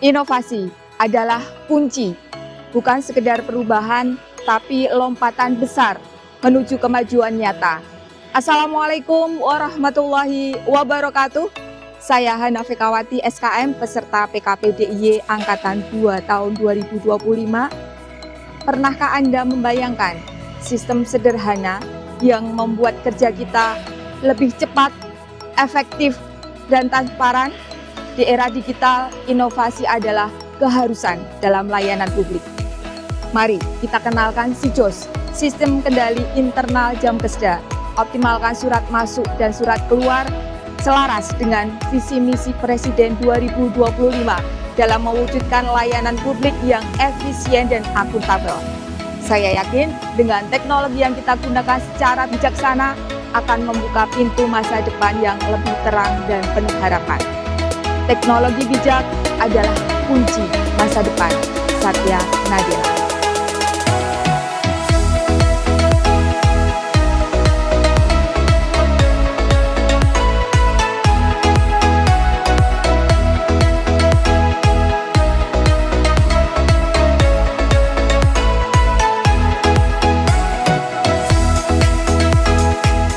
Inovasi adalah kunci, bukan sekedar perubahan, tapi lompatan besar menuju kemajuan nyata. Assalamualaikum warahmatullahi wabarakatuh. Saya Hana Fikawati SKM, peserta PKPDIY Angkatan 2 tahun 2025. Pernahkah Anda membayangkan sistem sederhana yang membuat kerja kita lebih cepat, efektif, dan transparan? Di era digital, inovasi adalah keharusan dalam layanan publik. Mari kita kenalkan SIJOS, Sistem Kendali Internal Jamkesda. Optimalkan surat masuk dan surat keluar selaras dengan visi misi Presiden 2025 dalam mewujudkan layanan publik yang efisien dan akuntabel. Saya yakin dengan teknologi yang kita gunakan secara bijaksana akan membuka pintu masa depan yang lebih terang dan penuh harapan. Teknologi bijak adalah kunci masa depan. Satya Nadella.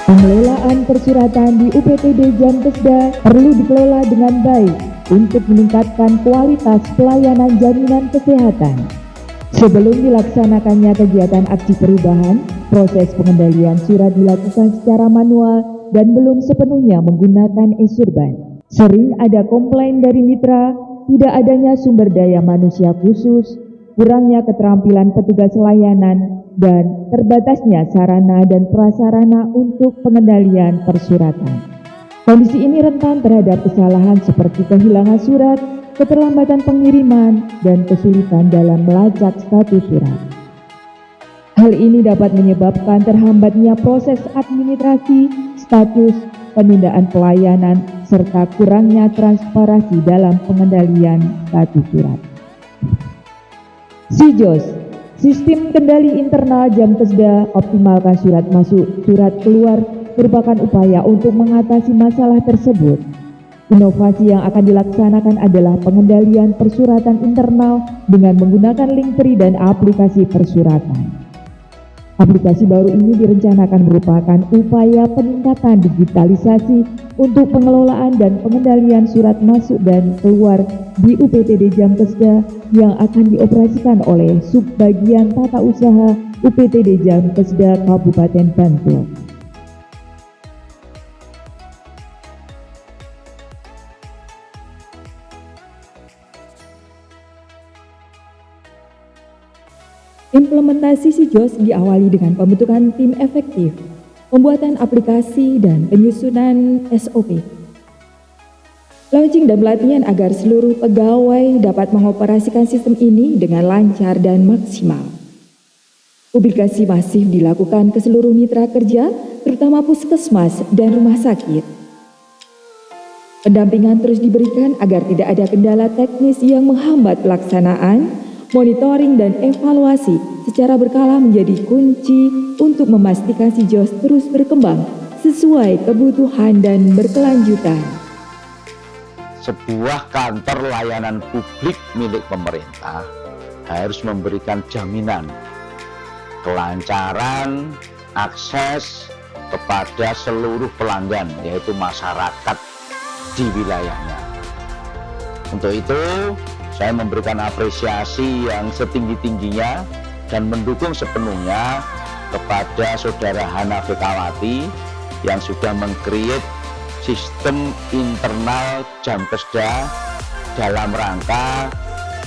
Pengelolaan persuratan di UPTD Jamkesda perlu dikelola dengan baik untuk meningkatkan kualitas pelayanan jaminan kesehatan. Sebelum dilaksanakannya kegiatan aksi perubahan, proses pengendalian surat dilakukan secara manual dan belum sepenuhnya menggunakan e-surban. Sering ada komplain dari mitra, tidak adanya sumber daya manusia khusus, kurangnya keterampilan petugas layanan, dan terbatasnya sarana dan prasarana untuk pengendalian persuratan. Kondisi ini rentan terhadap kesalahan seperti kehilangan surat, keterlambatan pengiriman, dan kesulitan dalam melacak status surat. Hal ini dapat menyebabkan terhambatnya proses administrasi, status, penundaan pelayanan, serta kurangnya transparansi dalam pengendalian status surat. SIJOS, Sistem Kendali Internal Jamkesda, optimalkan surat masuk, surat keluar merupakan upaya untuk mengatasi masalah tersebut. Inovasi yang akan dilaksanakan adalah pengendalian persuratan internal dengan menggunakan link tri dan aplikasi persuratan. Aplikasi baru ini direncanakan merupakan upaya peningkatan digitalisasi untuk pengelolaan dan pengendalian surat masuk dan keluar di UPTD Jamkesda yang akan dioperasikan oleh Subbagian Tata Usaha UPTD Jamkesda Kabupaten Bantul. Implementasi SIJOS diawali dengan pembentukan tim efektif, pembuatan aplikasi, dan penyusunan SOP. Launching dan pelatihan agar seluruh pegawai dapat mengoperasikan sistem ini dengan lancar dan maksimal. Publikasi masif dilakukan ke seluruh mitra kerja, terutama puskesmas dan rumah sakit. Pendampingan terus diberikan agar tidak ada kendala teknis yang menghambat pelaksanaan. Monitoring dan evaluasi secara berkala menjadi kunci untuk memastikan SIJOS terus berkembang sesuai kebutuhan dan berkelanjutan. Sebuah kantor layanan publik milik pemerintah harus memberikan jaminan kelancaran akses kepada seluruh pelanggan, yaitu masyarakat di wilayahnya. Untuk itu, saya memberikan apresiasi yang setinggi-tingginya dan mendukung sepenuhnya kepada Saudara Hana Fikawati yang sudah meng-create sistem internal Jamkesda dalam rangka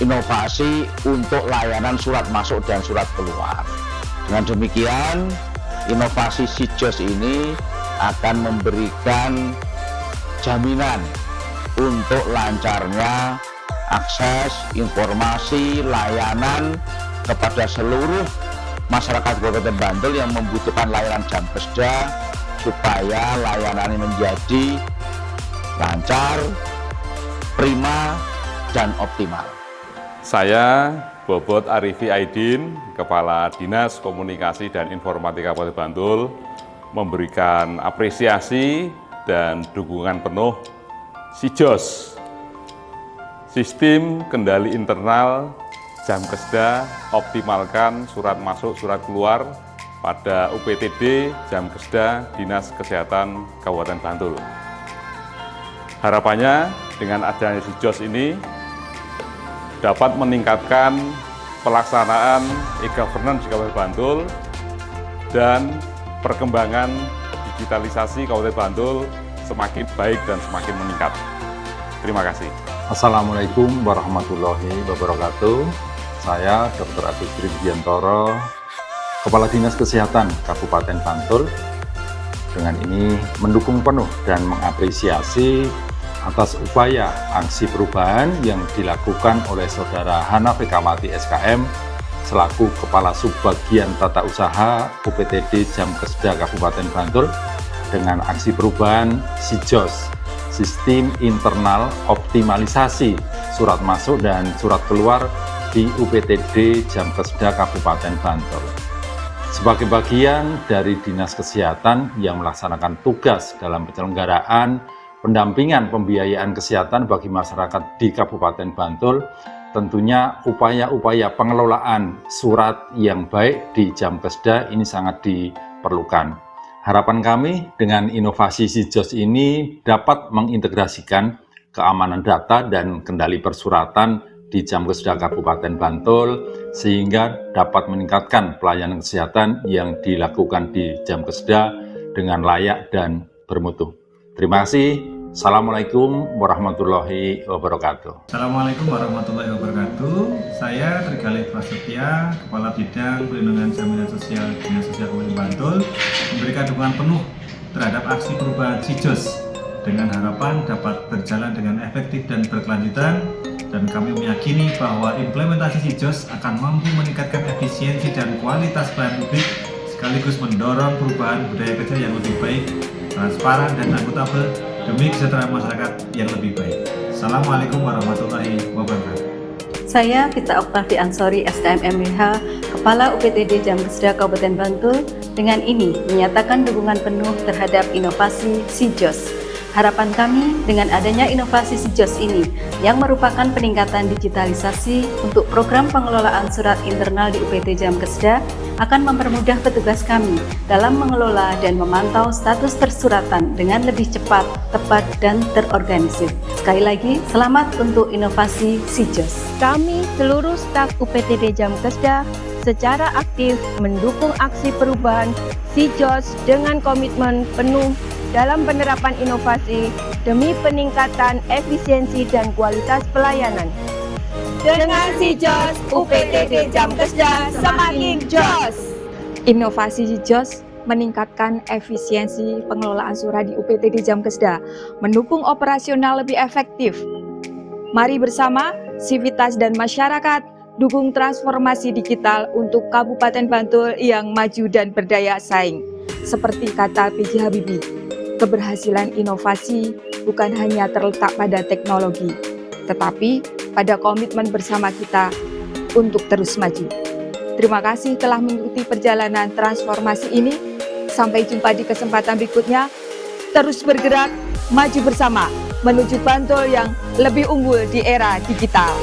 inovasi untuk layanan surat masuk dan surat keluar. Dengan demikian, inovasi SIJOS ini akan memberikan jaminan untuk lancarnya akses informasi layanan kepada seluruh masyarakat Kabupaten Bantul yang membutuhkan layanan Jamkesda supaya layanan ini menjadi lancar, prima, dan optimal. Saya Bobot Arifi Aidin, Kepala Dinas Komunikasi dan Informatika Kabupaten Bantul, memberikan apresiasi dan dukungan penuh SIJOS, Sistem kendali internal Jamkesda optimalkan surat masuk, surat keluar pada UPTD Jamkesda Dinas Kesehatan Kabupaten Bantul. Harapannya dengan adanya SIJOS ini dapat meningkatkan pelaksanaan e-governance di Kabupaten Bantul dan perkembangan digitalisasi Kabupaten Bantul semakin baik dan semakin meningkat. Terima kasih. Assalamualaikum warahmatullahi wabarakatuh. Saya Dr. Agus Tribiantoro, Kepala Dinas Kesehatan Kabupaten Bantul. Dengan ini mendukung penuh dan mengapresiasi atas upaya aksi perubahan yang dilakukan oleh Saudara Hana Fikawati SKM selaku Kepala Subbagian Tata Usaha UPTD Jamkesda Kabupaten Bantul dengan aksi perubahan SIJOS, Sistem Internal Optimalisasi Surat Masuk dan Surat Keluar di UPTD Jamkesda Kabupaten Bantul. Sebagai bagian dari Dinas Kesehatan yang melaksanakan tugas dalam penyelenggaraan pendampingan pembiayaan kesehatan bagi masyarakat di Kabupaten Bantul, tentunya upaya-upaya pengelolaan surat yang baik di Jamkesda ini sangat diperlukan. Harapan kami dengan inovasi SIJOS ini dapat mengintegrasikan keamanan data dan kendali persuratan di Jamkesda Kabupaten Bantul sehingga dapat meningkatkan pelayanan kesehatan yang dilakukan di Jamkesda dengan layak dan bermutu. Terima kasih. Assalamualaikum warahmatullahi wabarakatuh. Assalamualaikum warahmatullahi wabarakatuh. Saya Trigalih Prasetya, Kepala Bidang Perlindungan Jaminan Sosial Dinas Sosial Kabupaten Bantul, memberikan dukungan penuh terhadap aksi perubahan SIJOS dengan harapan dapat berjalan dengan efektif dan berkelanjutan, dan kami meyakini bahwa implementasi SIJOS akan mampu meningkatkan efisiensi dan kualitas pelayanan publik sekaligus mendorong perubahan budaya kerja yang lebih baik, transparan dan akuntabel demi kesejahteraan masyarakat yang lebih baik. Assalamualaikum warahmatullahi wabarakatuh. Saya Gita Oktavi Ansori, SKM MWH, Kepala UPTD Jamkesda Kabupaten Bantul, dengan ini menyatakan dukungan penuh terhadap inovasi SIJOS. Harapan kami dengan adanya inovasi SIJOS ini yang merupakan peningkatan digitalisasi untuk program pengelolaan surat internal di UPT Jamkesda akan mempermudah petugas kami dalam mengelola dan memantau status persuratan dengan lebih cepat, tepat, dan terorganisir. Sekali lagi, selamat untuk inovasi SIJOS. Kami seluruh staf UPTD Jamkesda secara aktif mendukung aksi perubahan SIJOS dengan komitmen penuh dalam penerapan inovasi demi peningkatan efisiensi dan kualitas pelayanan. Dengan SIJOS, UPTD Jamkesda semakin jos. Inovasi SIJOS meningkatkan efisiensi pengelolaan surat di UPTD Jamkesda, mendukung operasional lebih efektif. Mari bersama, sivitas dan masyarakat, dukung transformasi digital untuk Kabupaten Bantul yang maju dan berdaya saing. Seperti kata B.J. Habibie, keberhasilan inovasi bukan hanya terletak pada teknologi, tetapi pada komitmen bersama kita untuk terus maju. Terima kasih telah mengikuti perjalanan transformasi ini. Sampai jumpa di kesempatan berikutnya. Terus bergerak, maju bersama, menuju Bantul yang lebih unggul di era digital.